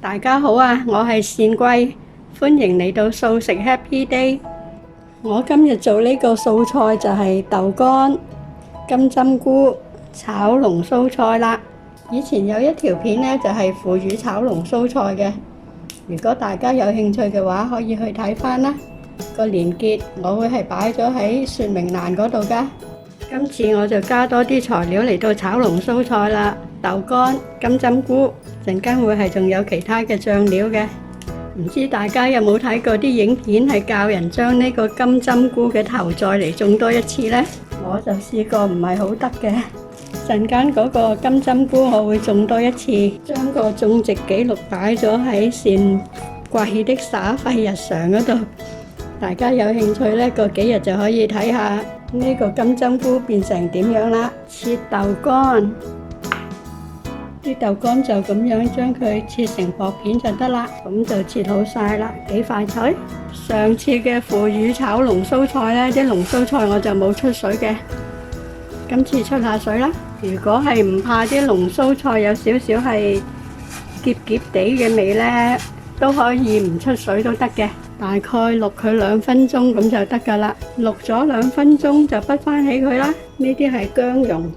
大家好啊，我係善貴，歡迎嚟到素食 Happy Day。我今日做呢個素菜就係豆乾、金針菇炒龍鬚菜啦。以前有一條片呢，就係腐乳炒龍鬚菜嘅，如果大家有興趣嘅話，可以去睇返啦。個連結我會係擺咗喺說明欄嗰度㗎。今次我就加多啲材料嚟到炒龍鬚菜啦，豆乾、金針菇，陣間會係仲有其他嘅醬料嘅。唔知大家有冇睇過啲影片係教人將呢個金針菇嘅頭再嚟種多一次呢？我就試過唔係好得嘅。陣間嗰個金針菇我會種多一次，將個種植記錄擺咗喺善貴的耍廢日常嗰度。大家有興趣呢，過幾日就可以睇下呢個金針菇變成點樣啦。切豆乾，啲豆乾就咁樣將佢切成薄片就得啦。咁就切好晒啦，幾快脆。上次嘅腐乳炒龍鬚菜呢，啲龍鬚菜我就冇出水嘅，今次出下水啦。如果係唔怕啲龍鬚菜有少少係澀澀地嘅味呢，都可以唔出水都得嘅。大概淥佢2分鐘咁就得㗎啦。淥咗2分鐘就滗翻起佢啦。呢啲係薑蓉，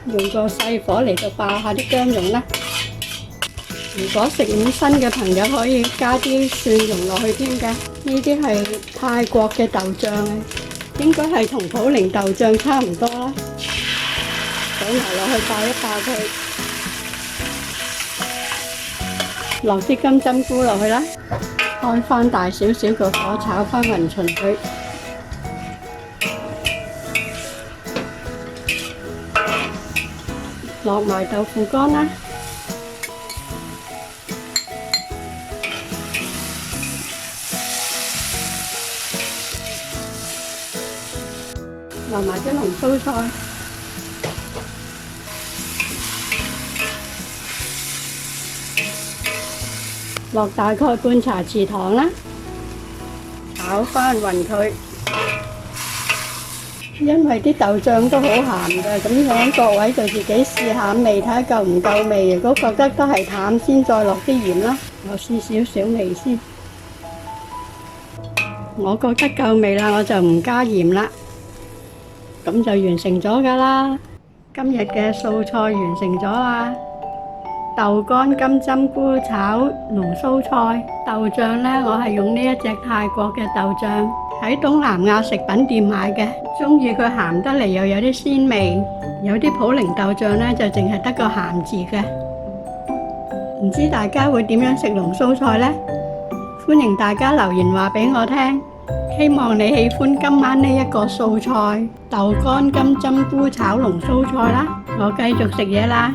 用個細火嚟到爆下啲薑蓉啦。如果食五辛嘅朋友可以加啲蒜蓉落去添嘅。呢啲係泰國嘅豆醬啊，應該係同普寧豆醬差唔多啦。倒埋落去爆一爆佢。落啲金針菇落去啦，開翻大少少個火炒翻勻勻佢，落埋豆腐乾啦，落埋啲龍鬚菜。落大概半茶匙糖啦，炒翻勻佢。因為啲豆醬都好鹹嘅，咁樣各位就自己試下味，睇下夠唔夠味。如果覺得都係淡，先再落啲鹽啦。我試少少味先，我覺得夠味啦，我就唔加鹽啦。咁就完成咗㗎啦。今日嘅素菜完成咗啦。豆乾金針菇炒龍鬚菜，豆醬呢，我係用呢一隻泰國嘅豆醬，喺東南亞食品店買嘅，中意佢鹹得嚟又有啲鮮味。有啲普寧豆醬呢，就淨係得個鹹字嘅。唔知大家會點樣食龍鬚菜呢？歡迎大家留言話俾我聽。希望你喜歡今晚呢一個素菜，豆乾金針菇炒龍鬚菜啦。我繼續食嘢啦。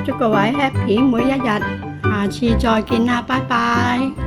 祝各位 happy 每一日，下次再見啦，拜拜。